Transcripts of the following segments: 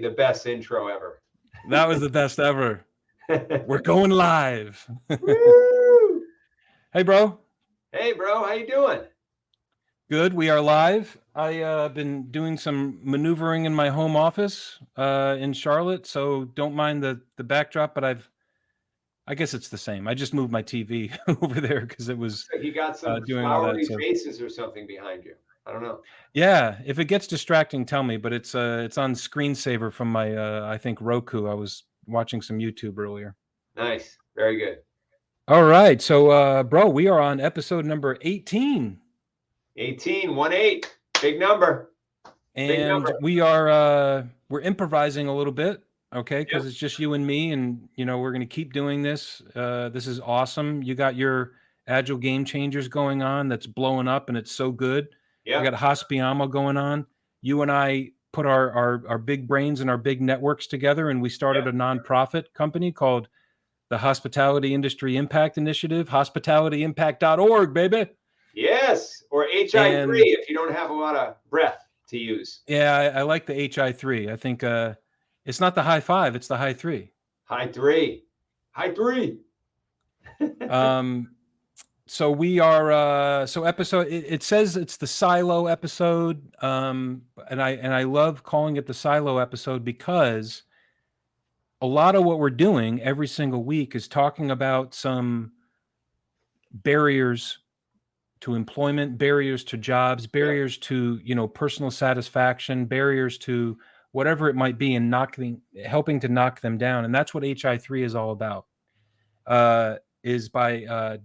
the best intro ever. That was the best ever. We're going live. Woo! Hey, bro. Hey, bro. How you doing? Good. We are live. I've been doing some maneuvering in my home office in Charlotte, so don't mind the backdrop, but I guess it's the same. I just moved my TV over there because it was So you got some doing all that. flowery So faces or something behind you. I don't know. yeah, if it gets distracting, tell me. But it's on screensaver from my I think Roku. I was watching some YouTube earlier. Nice. Very good. All right, so bro, we are on episode number 18. 18, 1-8. Big number. Big And number. we're improvising a little bit, okay, because it's just you and me, and we're going to keep doing this. This is awesome. You got your Agile Game Changers going on that's blowing up, and it's so good. Yeah. We got Hospiamo going on. You and I put our big brains and our big networks together, and we started a nonprofit company called the Hospitality Industry Impact Initiative, hospitalityimpact.org, baby. Yes, or HI3 if you don't have a lot of breath to use. Yeah, I like the HI3. I think it's not the high five, it's the high three. High three. High three. So we are so episode it says it's the silo episode. And I love calling it the silo episode because a lot of what we're doing every single week is talking about some barriers to employment, barriers to jobs, barriers to, personal satisfaction, barriers to whatever it might be, and helping to knock them down. And that's what HI3 is all about, is by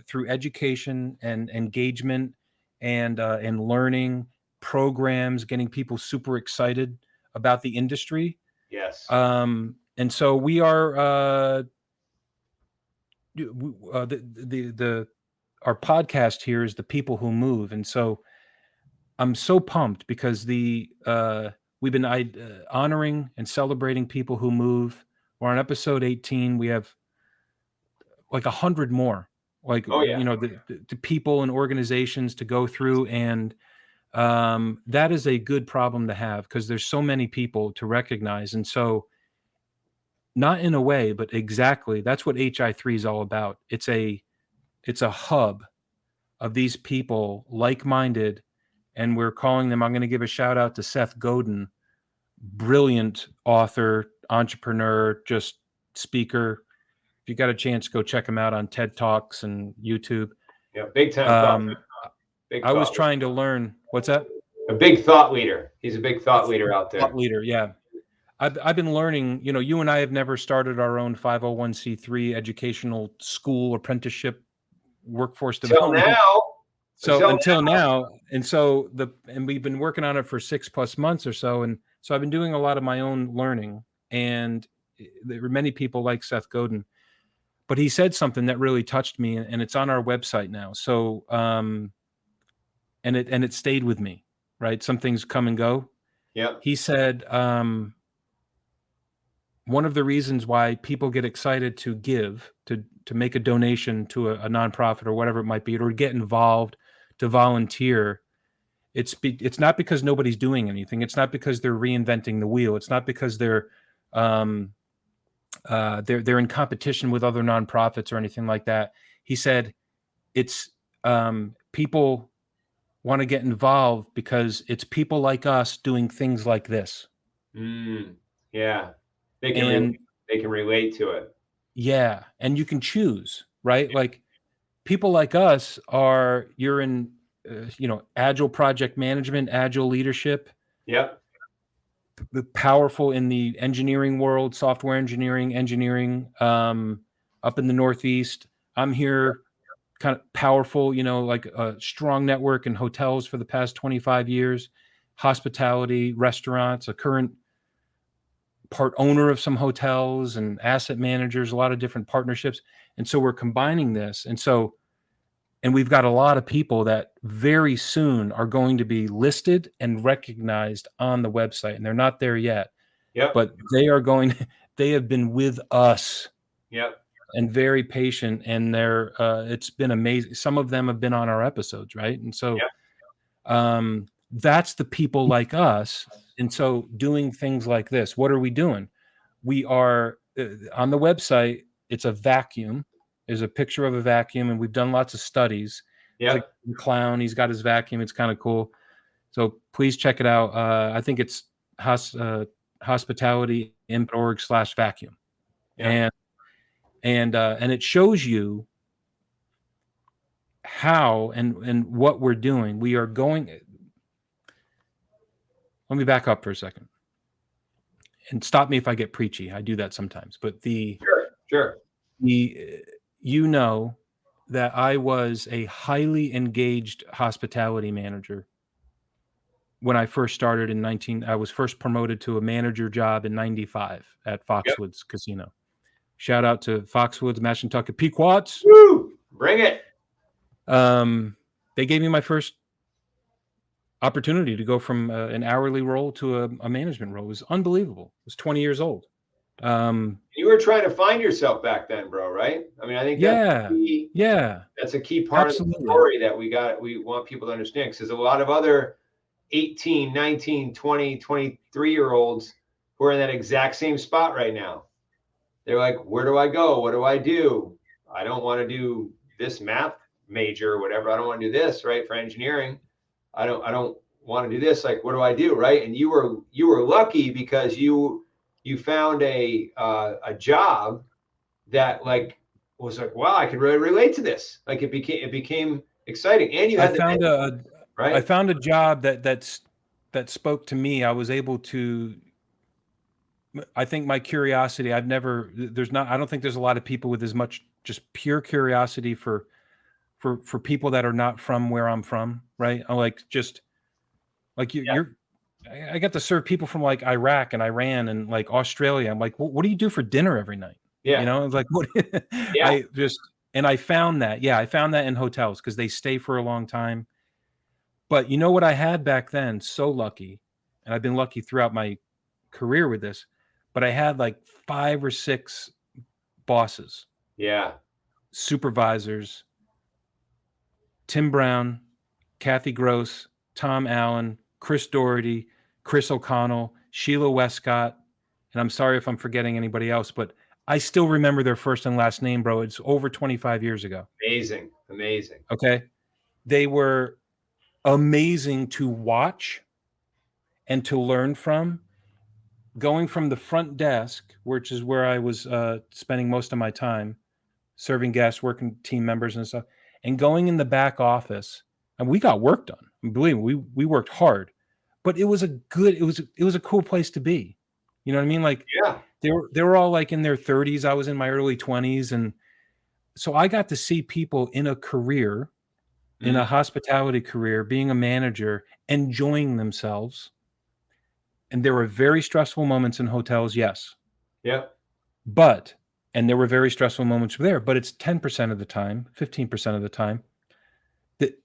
through education and engagement and learning programs, getting people super excited about the industry. Yes. And so we are our podcast here is The People Who Move. And so I'm so pumped because we've been honoring and celebrating people who move. We're on episode 18. We have like 100 more, the people and organizations to go through. And that is a good problem to have because there's so many people to recognize. And so not in a way, but exactly, that's what HI3 is all about. It's a hub of these people, like-minded, and we're calling them, I'm going to give a shout out to Seth Godin, brilliant author, entrepreneur, just speaker. If you got a chance, go check him out on TED Talks and YouTube. Yeah, big time. I was trying to learn. What's that? A big thought leader. He's a big thought leader out there. Thought leader, yeah. I've been learning, you and I have never started our own 501c3 educational school, apprenticeship, workforce development. Until now. And we've been working on it for 6+ months or so. And so I've been doing a lot of my own learning, and there were many people like Seth Godin, but he said something that really touched me, and it's on our website now. So, and it stayed with me, right? Some things come and go. Yeah. He said, one of the reasons why people get excited to give, to make a donation to a nonprofit or whatever it might be, or get involved, to volunteer, it's not because nobody's doing anything. It's not because they're reinventing the wheel. It's not because they're in competition with other nonprofits or anything like that. He said it's people want to get involved because it's people like us doing things like this. Yeah. They can relate to it. Yeah. And you can choose, right? Like people like us you're in, Agile project management, Agile leadership. Yep. Powerful in the engineering world, software engineering, up in the Northeast. I'm here kind of powerful, like a strong network in hotels for the past 25 years, hospitality, restaurants, a current part owner of some hotels and asset managers, a lot of different partnerships. And so we're combining this. And we've got a lot of people that very soon are going to be listed and recognized on the website. And they're not there yet. Yep. But they have been with us. Yep. And very patient. And it's been amazing. Some of them have been on our episodes, right? And so that's the people like us And so doing things like this, what are we doing? We are on the website. It's a vacuum. There's a picture of a vacuum, and we've done lots of studies. There's Yep. a clown. He's got his vacuum. It's kind of cool. So please check it out. I think it's hospitalityimp.org/vacuum. Yep. And it shows you how and what we're doing. We are going. Let me back up for a second. And stop me if I get preachy. I do that sometimes. But Sure. you know that I was a highly engaged hospitality manager when I first started I was first promoted to a manager job in 95 at Yep. Foxwoods Casino. Shout out to Foxwoods, Mashantucket Pequots. Woo! Bring it. They gave me my first opportunity to go from an hourly role to a management role. It was unbelievable. I was 20 years old. You were trying to find yourself back then, bro, right? I mean, I think that's a key part of the story that we want people to understand, because there's a lot of other 18, 19, 20, 23-year-olds who are in that exact same spot right now. They're like, where do I go? What do I do? I don't want to do this math major or whatever. I don't want to do this, right? For engineering. I don't want to do this. Like, what do I do? Right. And you were lucky because you found a job that like was like, wow, I can really relate to this. Like it became exciting. And you had I found a job that spoke to me. I was able to, I think my curiosity, I don't think there's a lot of people with as much just pure curiosity for people that are not from where I'm from. Right. I like just like I got to serve people from like Iraq and Iran and like Australia. I'm like, what do you do for dinner every night? Yeah. You know, it's like, what? I found that. Yeah, I found that in hotels because they stay for a long time. But you know what I had back then? So lucky. And I've been lucky throughout my career with this, but I had like 5 or 6 bosses. Yeah. Supervisors. Tim Brown, Kathy Gross, Tom Allen, Chris Doherty, Chris O'Connell, Sheila Westcott, and I'm sorry if I'm forgetting anybody else, but I still remember their first and last name, bro. It's over 25 years ago. Amazing. Okay. They were amazing to watch and to learn from. Going from the front desk, which is where I was spending most of my time, serving guests, working team members and stuff, and going in the back office, and we got work done. Believe me, we worked hard, but it was a cool place to be. You know what I mean? Like, yeah, they were all like in their 30s. I was in my early 20s, and so I got to see people in a career, in a hospitality career, being a manager, enjoying themselves. And there were very stressful moments in hotels, yes. Yeah. And there were very stressful moments there, but it's 10% of the time, 15% of the time that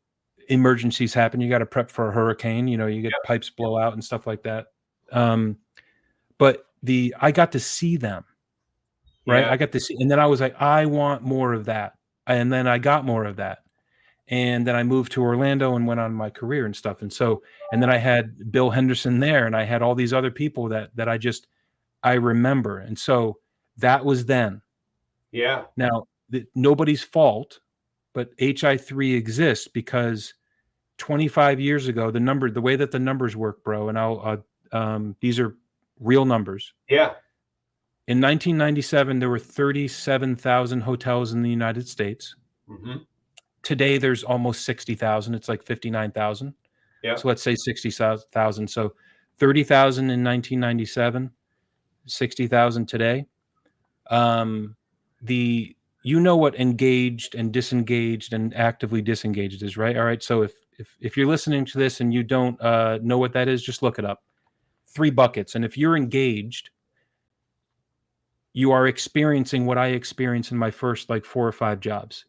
emergencies happen. You got to prep for a hurricane, you get pipes blow out and stuff like that. But I got to see them, right? I got to see, and then I was like, I want more of that. And then I got more of that. And then I moved to Orlando and went on my career and stuff. And then I had Bill Henderson there, and I had all these other people that I remember. And so that was then. Yeah. Now, nobody's fault, but HI3 exists because 25 years ago, the way that the numbers work, bro, and these are real numbers. Yeah. In 1997, there were 37,000 hotels in the United States. Mm-hmm. Today, there's almost 60,000. It's like 59,000. Yeah. So let's say 60,000. So 30,000 in 1997, 60,000 today. You know what engaged and disengaged and actively disengaged is, right? All right. So if you're listening to this and you don't know what that is, just look it up. 3 buckets. And if you're engaged, you are experiencing what I experienced in my first like 4 or 5 jobs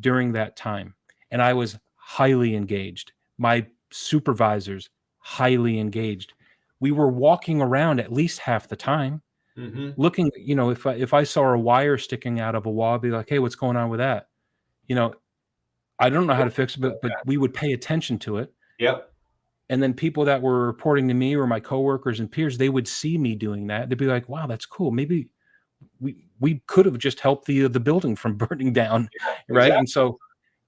during that time. And I was highly engaged. My supervisors, highly engaged. We were walking around at least half the time. Mm-hmm. Looking, if I saw a wire sticking out of a wall, I'd be like, hey, what's going on with that? I don't know how to fix it, but we would pay attention to it. Yep. And then people that were reporting to me or my coworkers and peers, they would see me doing that. They'd be like, wow, that's cool. Maybe we could have just helped the building from burning down. Yeah, right. exactly. And so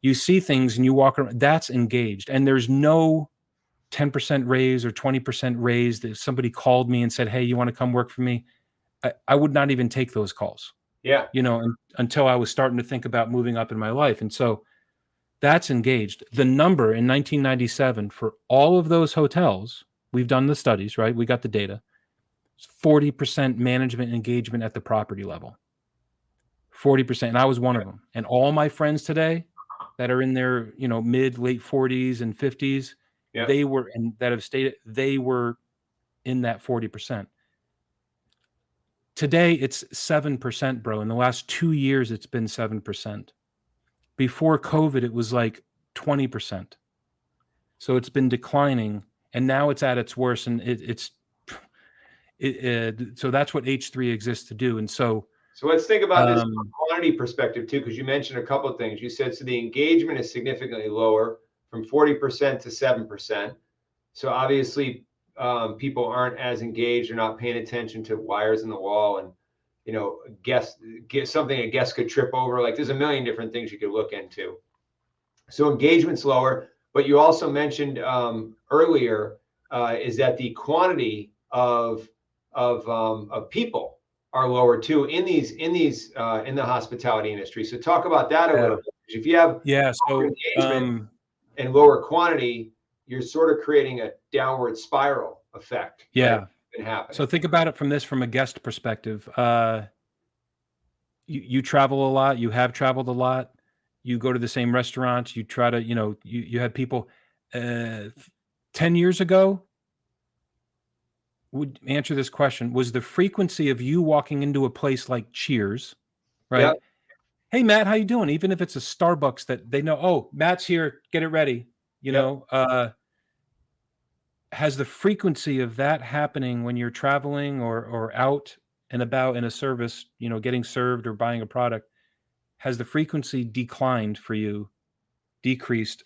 you see things and you walk around, that's engaged. And there's no 10% raise or 20% raise. If somebody called me and said, hey, you want to come work for me? I would not even take those calls. Yeah. Until I was starting to think about moving up in my life. And so that's engaged. The number in 1997 for all of those hotels, we've done the studies, right? We got the data. 40% management engagement at the property level. 40%. And I was one of them. And all my friends today that are in their, mid, late 40s and 50s, they were, and that have stated they were in that 40%. Today it's 7%, bro. In the last 2 years, it's been 7%. Before COVID, it was like 20%. So it's been declining, and now it's at its worst. And so that's what H3 exists to do. And so let's think about this from a quantity perspective too, because you mentioned a couple of things. You said, so the engagement is significantly lower from 40% to 7%. So obviously people aren't as engaged or not paying attention to wires in the wall and, something a guest could trip over. Like there's a million different things you could look into. So engagement's lower, but you also mentioned earlier is that the quantity of people are lower too in the hospitality industry. So talk about that a little bit. If you have engagement and lower quantity, you're sort of creating a downward spiral effect. Yeah. So think about it from a guest perspective. You travel a lot. You have traveled a lot. You go to the same restaurants. You try to, you had people 10 years ago. Would answer this question. Was the frequency of you walking into a place like Cheers, right? Yeah. Hey, Matt, how you doing? Even if it's a Starbucks that they know, oh, Matt's here, get it ready. Has the frequency of that happening when you're traveling or out and about in a service, getting served or buying a product, has the frequency declined for you, decreased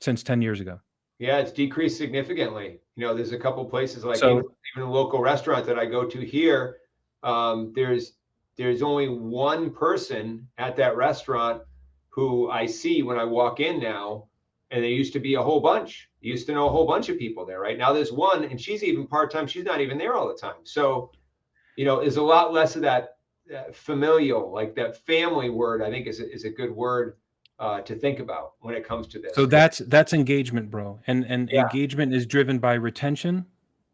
since 10 years ago? Yeah, it's decreased significantly. There's a couple places like even a local restaurant that I go to here. There's only one person at that restaurant who I see when I walk in now, and there used to be a whole bunch. You used to know a whole bunch of people there. Right now, there's one, and she's even part-time. She's not even there all the time. So, there's a lot less of that familial, like that family word. I think is a good word to think about when it comes to this. So that's engagement, bro. And engagement is driven by retention,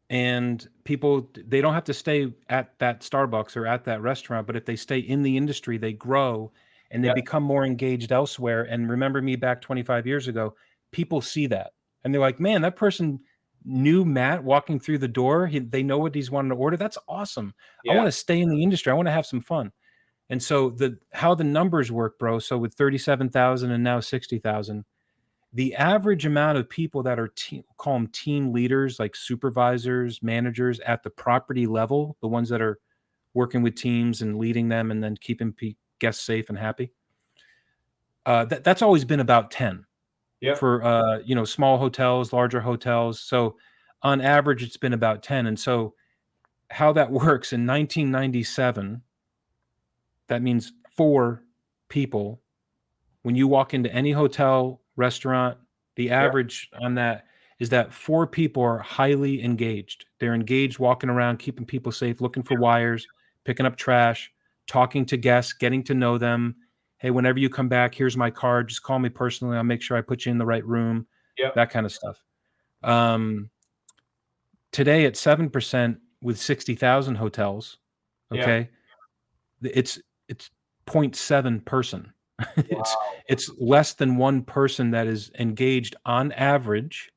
and people, they don't have to stay at that Starbucks or at that restaurant, but if they stay in the industry, they grow and they become more engaged elsewhere. And remember me back 25 years ago, people see that and they're like, man, that person knew Matt walking through the door. They know what he's wanting to order. That's awesome. I want to stay in the industry. I want to have some fun. And so how the numbers work, bro. So with 37,000 and now 60,000, the average amount of people that are call them team leaders, like supervisors, managers at the property level, the ones that are working with teams and leading them and then keeping guests safe and happy. That's always been about 10 for, small hotels, larger hotels. So on average, it's been about 10. And so how that works in 1997, that means 4 people. When you walk into any hotel, restaurant, the average on that is that 4 people are highly engaged. They're engaged walking around, keeping people safe, looking for wires, picking up trash, talking to guests, getting to know them. Hey, whenever you come back, here's my card. Just call me personally. I'll make sure I put you in the right room. That kind of stuff. Today at 7% with 60,000 hotels. Okay. It's 0.7 person. It's less than 1 person that is engaged on average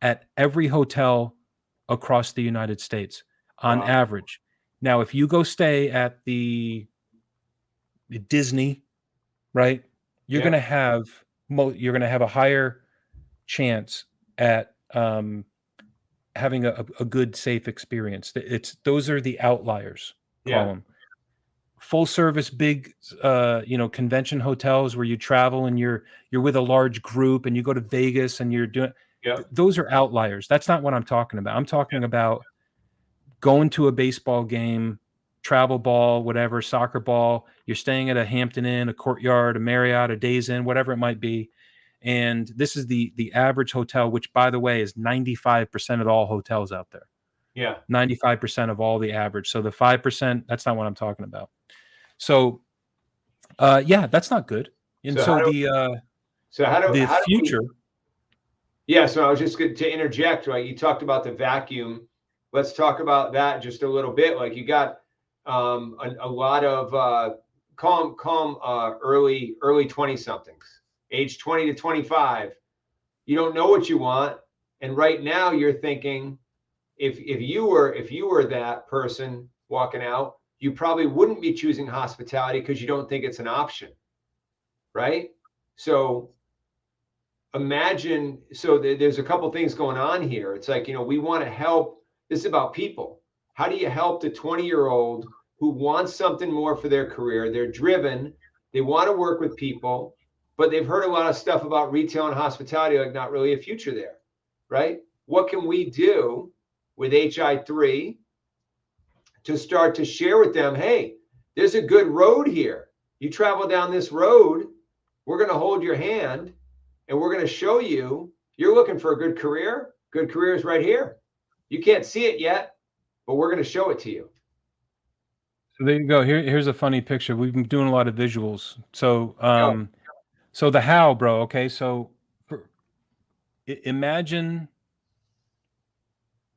at every hotel across the United States on average. Now, if you go stay at the Disney, right, you're going to have a higher chance at having a good, safe experience. Those are the outliers. Call them. Full service, big, convention hotels where you travel and you're with a large group and you go to Vegas and you're doing, Those are outliers. That's not what I'm talking about. I'm talking about going to a baseball game, travel ball, whatever, soccer ball. You're staying at a Hampton Inn, a Courtyard, a Marriott, a Days Inn, whatever it might be. And this is the average hotel, which, by the way, is 95% of all hotels out there. 95% of all the average. So the 5%, that's not what I'm talking about. So, that's not good. And so the future. So I was just going to interject, right? You talked about the vacuum. Let's talk about that just a little bit. Like, you got a lot of early 20-somethings, age 20 to 25. You don't know what you want, and right now you're thinking, if you were that person walking out, you probably wouldn't be choosing hospitality because you don't think it's an option, right? So imagine, there's a couple things going on here. It's like, we want to help. This is about people. How do you help the 20-year-old who wants something more for their career? They're driven. They want to work with people, but they've heard a lot of stuff about retail and hospitality, like not really a future there, right? What can we do with HI3 to start to share with them, hey, there's a good road here. You travel down this road, we're going to hold your hand, and we're going to show you, you're looking for a good career. Good career is right here. You can't see it yet, but we're going to show it to you. So there you go. Here's a funny picture. We've been doing a lot of visuals. So, so the how, bro. Okay. So imagine,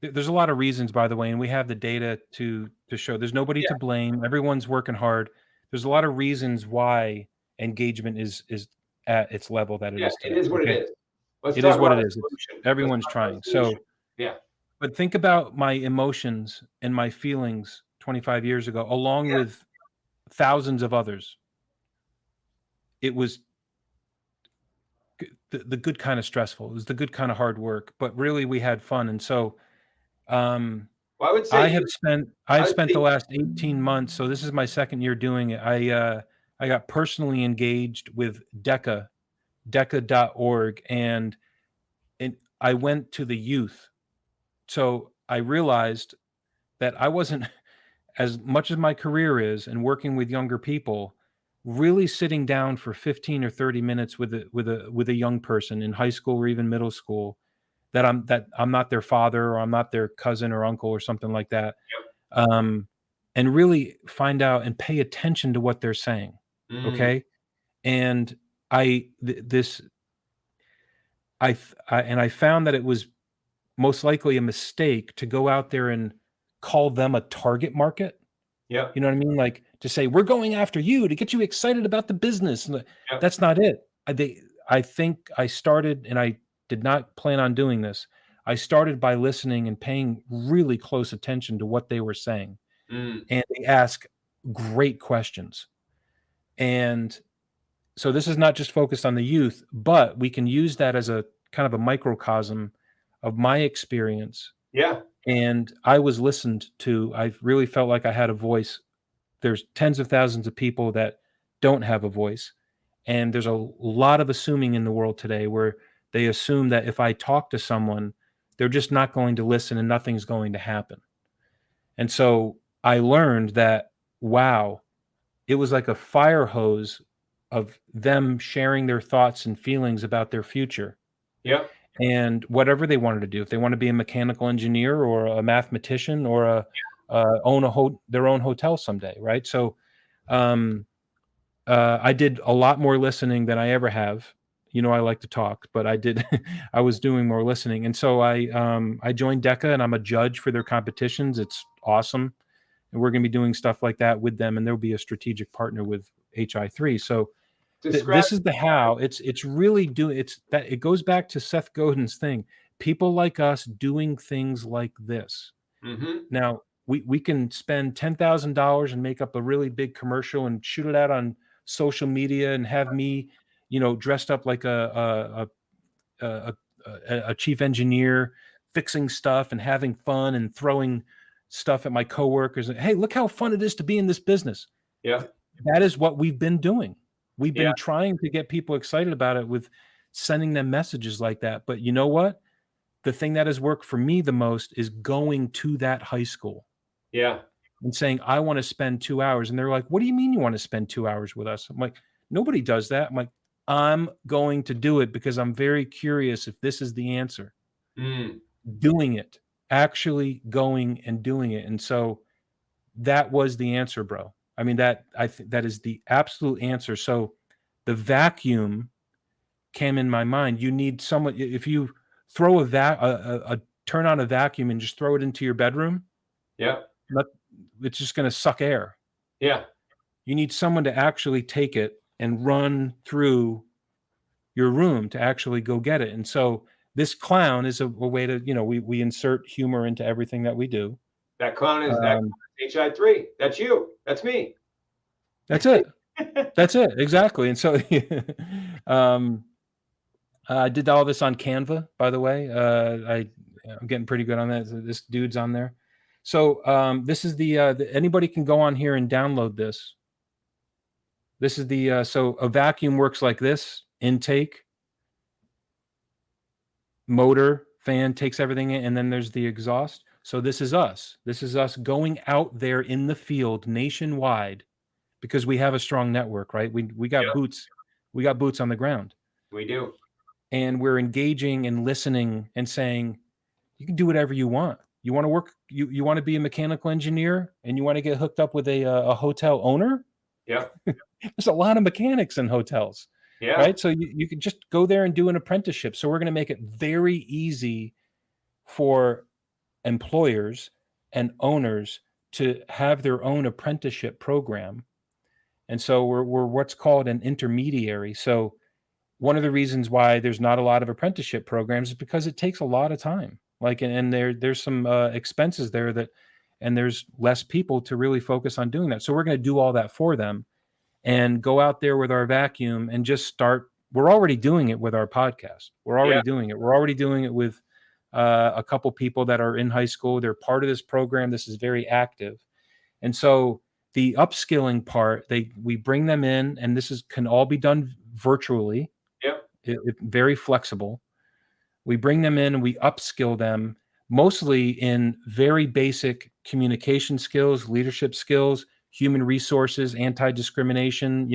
there's a lot of reasons, by the way, and we have the data to show there's nobody to blame. Everyone's working hard. There's a lot of reasons why engagement is at its level that it is today. It is what it is. It is what it is. Everyone's trying. So, but think about my emotions and my feelings 25 years ago, along with thousands of others. It was the good kind of stressful. It was the good kind of hard work, but really we had fun. And so, I would say I've spent the last 18 months. So this is my second year doing it. I got personally engaged with deca.org, and I went to the youth. So I realized that I wasn't, as much as my career is and working with younger people, really sitting down for 15 or 30 minutes with a young person in high school or even middle school, that I'm not their father, or I'm not their cousin or uncle or something like that. And really find out and pay attention to what they're saying. Okay. And I found that it was most likely a mistake to go out there and call them a target market. Yeah. You know what I mean? Like, to say, we're going after you to get you excited about the business. That's not it. I think I started, and I did not plan on doing this. I started by listening and paying really close attention to what they were saying. And they ask great questions. And so this is not just focused on the youth, but we can use that as a kind of a microcosm of my experience. Yeah. And I was listened to. I really felt like I had a voice. There's tens of thousands of people that don't have a voice. And there's a lot of assuming in the world today, where they assume that if I talk to someone, they're just not going to listen and nothing's going to happen. And so I learned that, wow, it was like a fire hose of them sharing their thoughts and feelings about their future. Yeah. And whatever they wanted to do, if they want to be a mechanical engineer or a mathematician or own their own hotel someday, right? So I did a lot more listening than I ever have. I like to talk, but I was doing more listening. And so I joined DECA, and I'm a judge for their competitions. It's awesome. And we're going to be doing stuff like that with them, and there'll be a strategic partner with HI3. So this is the how. It's really it goes back to Seth Godin's thing. People like us doing things like this. Now, we can spend $10,000 and make up a really big commercial and shoot it out on social media and have me, dressed up like a chief engineer, fixing stuff and having fun and throwing stuff at my coworkers. Hey, look how fun it is to be in this business. Yeah. That is what we've been doing. We've been trying to get people excited about it with sending them messages like that. But you know what? the thing that has worked for me the most is going to that high school. Yeah. And saying, I want to spend 2 hours. And they're like, what do you mean you want to spend 2 hours with us? I'm like, nobody does that. I'm like, I'm going to do it because I'm very curious if this is the answer. Doing it, actually going and doing it. And so that was the answer, bro. I mean, that I think that is the absolute answer. So the vacuum came in my mind. You need someone, if you throw a turn on a vacuum and just throw it into your bedroom, yeah, it's just going to suck air. Yeah. You need someone to actually take it and run through your room to actually go get it. And so this clown is a way to, we insert humor into everything that we do. That clown is HI3. That's you. That's me. That's it. That's it. Exactly. And so I did all this on Canva, by the way. I'm getting pretty good on that. This dude's on there. So this is the anybody can go on here and download this. This is the so a vacuum works like this: intake, motor, fan takes everything in, and then there's the exhaust. So this is us. This is us going out there in the field nationwide because we have a strong network, right? We got boots. We got boots on the ground. We do. And we're engaging and listening and saying, you can do whatever you want. You want to work, you want to be a mechanical engineer and you want to get hooked up with a hotel owner? Yeah. There's a lot of mechanics in hotels. Yeah. Right. So you can just go there and do an apprenticeship. So we're going to make it very easy for employers and owners to have their own apprenticeship program. And so we're what's called an intermediary. So one of the reasons why there's not a lot of apprenticeship programs is because it takes a lot of time. Like, and there's some expenses there and there's less people to really focus on doing that. So we're going to do all that for them and go out there with our vacuum and just start. We're already doing it with our podcast. We're already doing it. We're already doing it with a couple people that are in high school. They're part of this program. This is very active. And so the upskilling part, we bring them in, and this can all be done virtually. Yep. Very flexible. We bring them in and we upskill them mostly in very basic communication skills, leadership skills, human resources, anti-discrimination,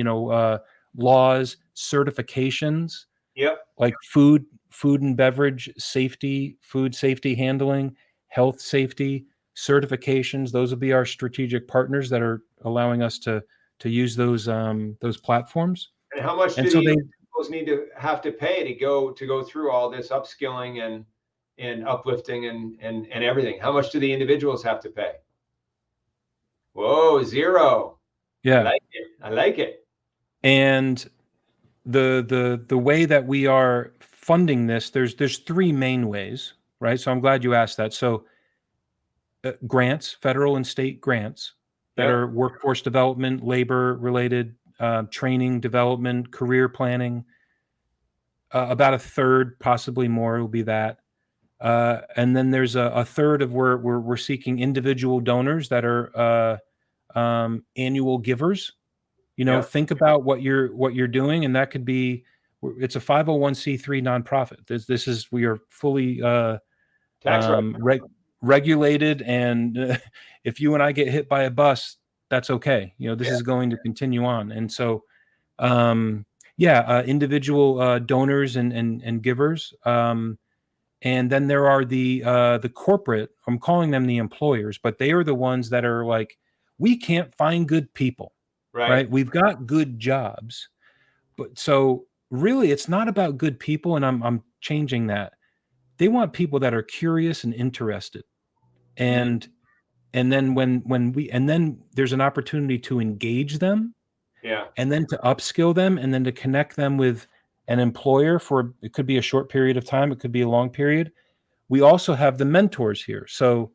laws, certifications. Yep. Like food and beverage safety, food safety handling, health safety, certifications. Those will be our strategic partners that are allowing us to use those platforms. And how much do these individuals need to have to pay to go through all this upskilling and uplifting and everything? How much do the individuals have to pay? Whoa, zero. Yeah. I like it. And the way that we are funding this, there's three main ways, right? So I'm glad you asked that. So grants, federal and state grants that are workforce development, labor related, training, development, career planning. About a third, possibly more, will be that. And then there's a third of where we're seeking individual donors that are annual givers. Think about what you're doing, and that could be, it's a 501c3 nonprofit. We are fully regulated, and if you and I get hit by a bus, that's okay. This is going to continue on. And so individual donors and givers, and then there are the corporate, I'm calling them the employers, but they are the ones that are like, we can't find good people. Right. We've got good jobs, but so really it's not about good people. And I'm changing that. They want people that are curious and interested. And then and then there's an opportunity to engage them. Yeah. And then to upskill them, and then to connect them with an employer it could be a short period of time. It could be a long period. We also have the mentors here. So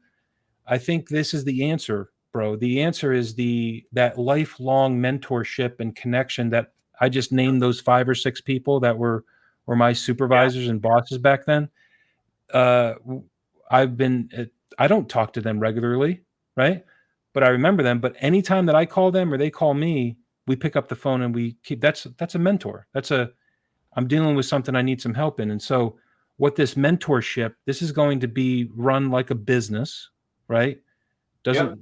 I think this is the answer, bro. The answer is that lifelong mentorship and connection that I just named those 5 or 6 people that were my supervisors and bosses back then. I don't talk to them regularly, right? But I remember them. But anytime that I call them or they call me, we pick up the phone and that's a mentor. I'm dealing with something I need some help in. And so what this mentorship, this is going to be run like a business, right? Doesn't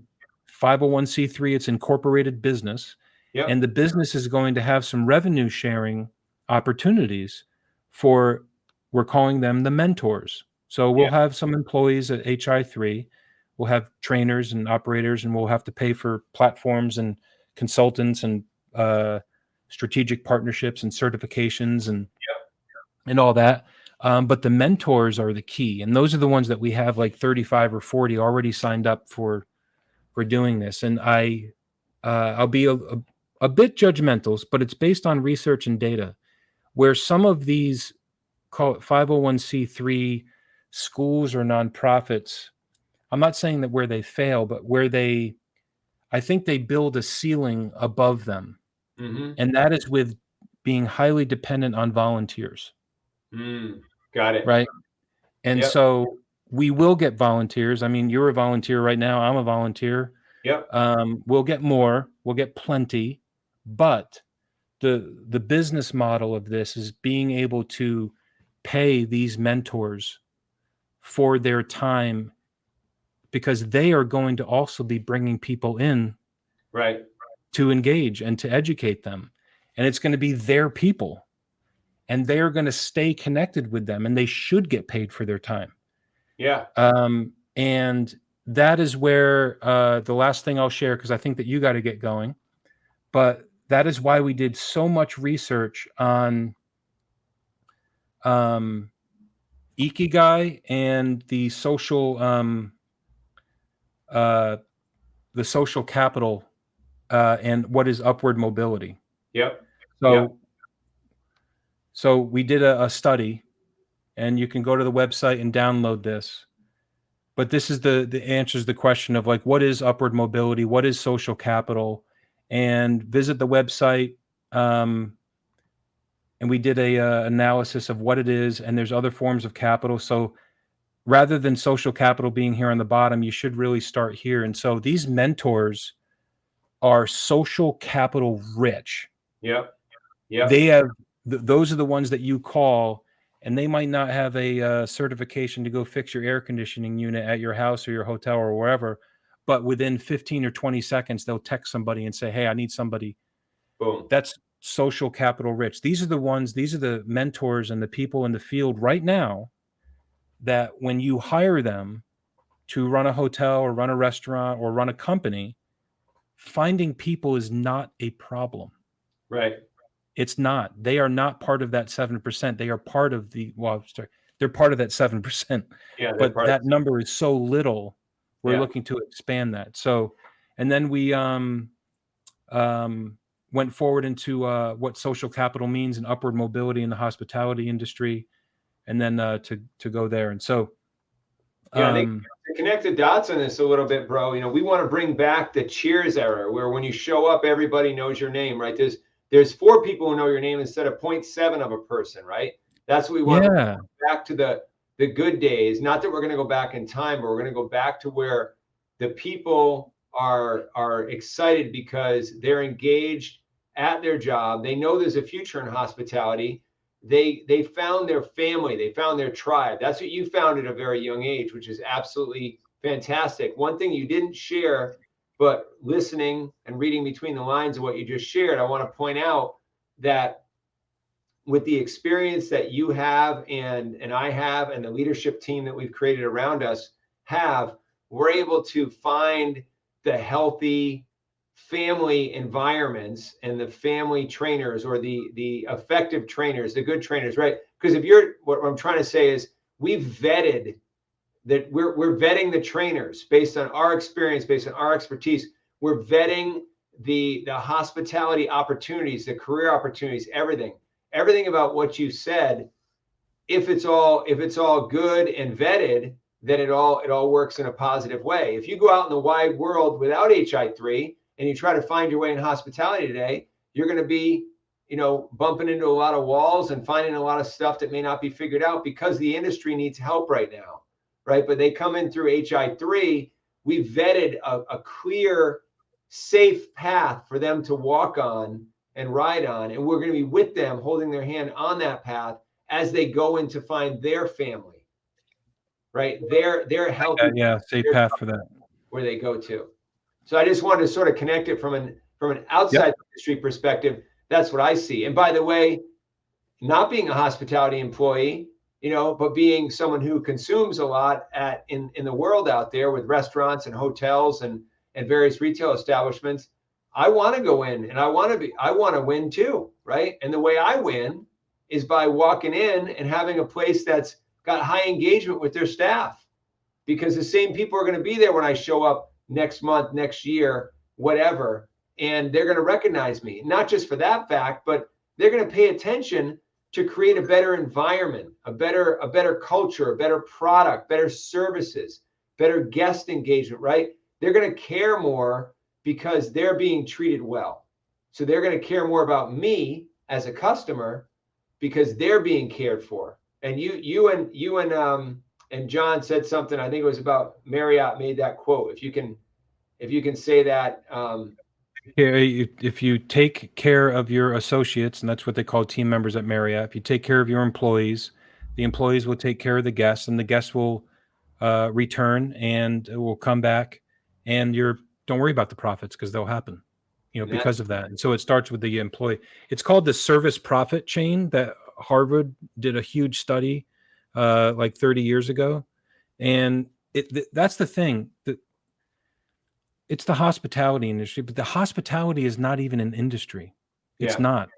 501c3, it's incorporated business. And the business is going to have some revenue sharing opportunities for, we're calling them the mentors. So we'll have some employees at HI3, we'll have trainers and operators, and we'll have to pay for platforms and consultants and strategic partnerships and certifications and all that. But the mentors are the key. And those are the ones that we have like 35 or 40 already signed up for doing this. And I'll be a bit judgmental, but it's based on research and data, where some of these, call it 501c3 schools or nonprofits, I'm not saying that where they fail, but where I think they build a ceiling above them. And that is with being highly dependent on volunteers. Got it. Right. And so we will get volunteers. I mean, you're a volunteer right now. I'm a volunteer. We'll get more, we'll get plenty, but the business model of this is being able to pay these mentors for their time, because they are going to also be bringing people in to engage and to educate them. And it's going to be their people, and they are going to stay connected with them, and they should get paid for their time. And that is where the last thing I'll share, because I think that you got to get going, but that is why we did so much research on Ikigai and the social capital and what is upward mobility. So we did a study, and you can go to the website and download this. But this is the answers the question of, like, what is upward mobility? What is social capital? And visit the website. And we did a analysis of what it is, and there's other forms of capital. So rather than social capital being here on the bottom, you should really start here. And so these mentors are social capital rich. They have, those are the ones that you call, and they might not have a certification to go fix your air conditioning unit at your house or your hotel or wherever, but within 15 or 20 seconds, they'll text somebody and say, hey, I need somebody. Boom. That's social capital rich. These are the mentors and the people in the field right now that when you hire them to run a hotel or run a restaurant or run a company, finding people is not a problem. It's not. They are not part of that 7%. They are part of they're part of that 7%. But that number is so little, we're looking to expand that. So, and then we went forward into what social capital means and upward mobility in the hospitality industry, and then to go there. And so, to connect the dots on this a little bit, bro, we want to bring back the Cheers era, where when you show up, everybody knows your name, right? There's 4 people who know your name instead of 0.7 of a person, right? That's what we want to bring back to the good days. Not that we're going to go back in time, but we're going to go back to where the people are excited because they're engaged at their job. They know there's a future in hospitality. They found their family. They found their tribe. That's what you found at a very young age, which is absolutely fantastic. One thing you didn't share, but listening and reading between the lines of what you just shared, I want to point out that with the experience that you have and I have, and the leadership team that we've created around us have, we're able to find the healthy family environments and the family trainers, or the effective trainers, the good trainers, right? Because what I'm trying to say is, we've vetted that, we're vetting the trainers based on our experience, based on our expertise. We're vetting the hospitality opportunities, the career opportunities, everything about what you said. If it's all good and vetted, then it all works in a positive way. If you go out in the wide world without HI3 and you try to find your way in hospitality today, you're going to be, bumping into a lot of walls and finding a lot of stuff that may not be figured out, because the industry needs help right now, right? But they come in through HI3. We vetted a clear, safe path for them to walk on and ride on, and we're going to be with them, holding their hand on that path as they go in to find their family, right? They're healthy. Yeah, safe path for that. Where they go to. So I just wanted to sort of connect it from an outside industry perspective. That's what I see. And by the way, not being a hospitality employee, but being someone who consumes a lot in the world out there with restaurants and hotels and various retail establishments, I want to go in and I want to win too, right? And the way I win is by walking in and having a place that's got high engagement with their staff, because the same people are going to be there when I show up next month, next year, whatever, and they're going to recognize me, not just for that fact, but they're going to pay attention to create a better environment, a better culture, a better product, better services, better guest engagement, right? They're going to care more because they're being treated well. So they're going to care more about me as a customer because they're being cared for. And you and John said something, I think it was about Marriott made that quote. If you can say that. If you take care of your associates, and that's what they call team members at Marriott, if you take care of your employees, the employees will take care of the guests, and the guests will return and will come back, and don't worry about the profits because they'll happen, because of that. And so it starts with the employee. It's called the service profit chain that Harvard did a huge study like 30 years ago. And that's the thing. It's the hospitality industry, but the hospitality is not even an industry. It's not.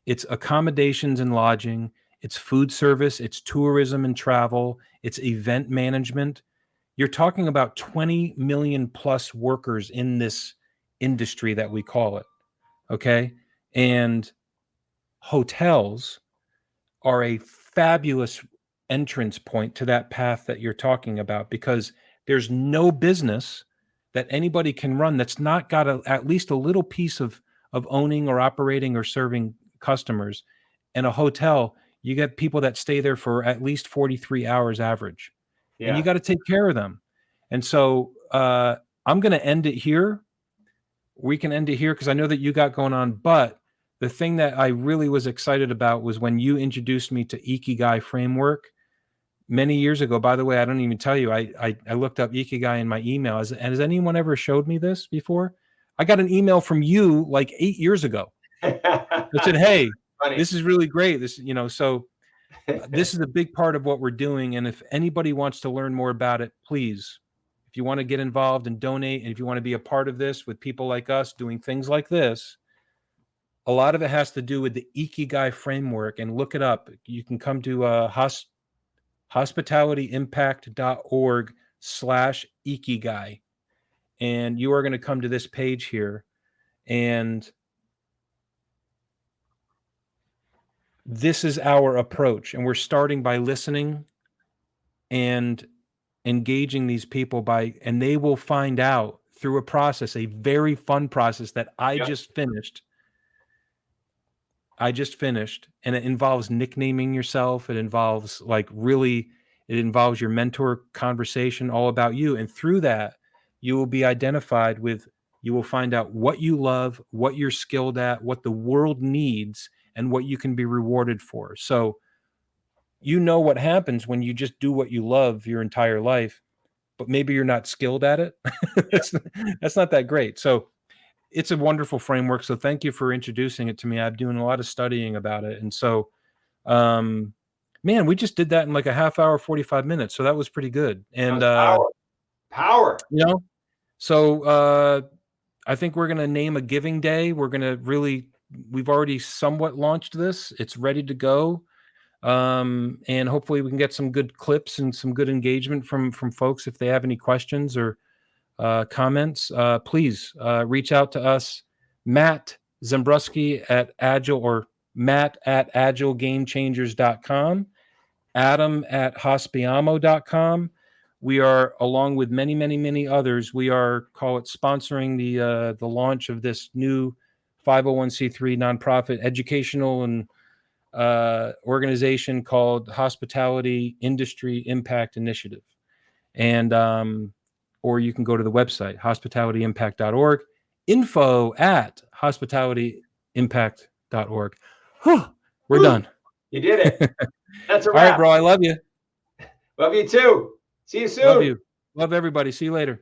It's accommodations and lodging. It's food service. It's tourism and travel. It's event management. You're talking about 20 million plus workers in this industry that we call it. Okay. And hotels are a fabulous entrance point to that path that you're talking about, because there's no business that anybody can run that's not got at least a little piece of owning or operating or serving customers. And a hotel, you get people that stay there for at least 43 hours average. And you got to take care of them. And so I'm going to end it here. We can end it here because I know that you got going on, but the thing that I really was excited about was when you introduced me to Ikigai framework many years ago. By the way, I don't even tell you, I looked up Ikigai in my email. Has anyone ever showed me this before? I got an email from you like 8 years ago. That said, hey, this is really great. So this is a big part of what we're doing. And if anybody wants to learn more about it, please, if you want to get involved and donate, and if you want to be a part of this with people like us doing things like this, a lot of it has to do with the Ikigai framework, and look it up. You can come to hospitalityimpact.org/Ikigai. And you are going to come to this page here. And this is our approach. And we're starting by listening and engaging these people and they will find out through a process, a very fun process that I just finished. And it involves nicknaming yourself. It involves it involves your mentor conversation all about you. And through that, you will be identified with, you will find out what you love, what you're skilled at, what the world needs, and what you can be rewarded for. So what happens when you just do what you love your entire life, but maybe you're not skilled at it. That's not that great. So it's a wonderful framework. So thank you for introducing it to me. I'm doing a lot of studying about it. And so, man, we just did that in like a half hour, 45 minutes. So that was pretty good. And power. So I think we're going to name a giving day. We've already somewhat launched this. It's ready to go. And hopefully we can get some good clips and some good engagement from folks. If they have any questions or comments, please reach out to us, Matt Zembruski at Agile, or Matt at agilegamechangers.com, Adam at hospiamo.com. We are, along with many, many, many others, sponsoring the launch of this new 501c3 nonprofit educational and organization called Hospitality Industry Impact Initiative. And or you can go to the website, hospitalityimpact.org, info@hospitalityimpact.org. We're done. You did it. That's a wrap. All right, bro. I love you. Love you too. See you soon. Love you. Love everybody. See you later.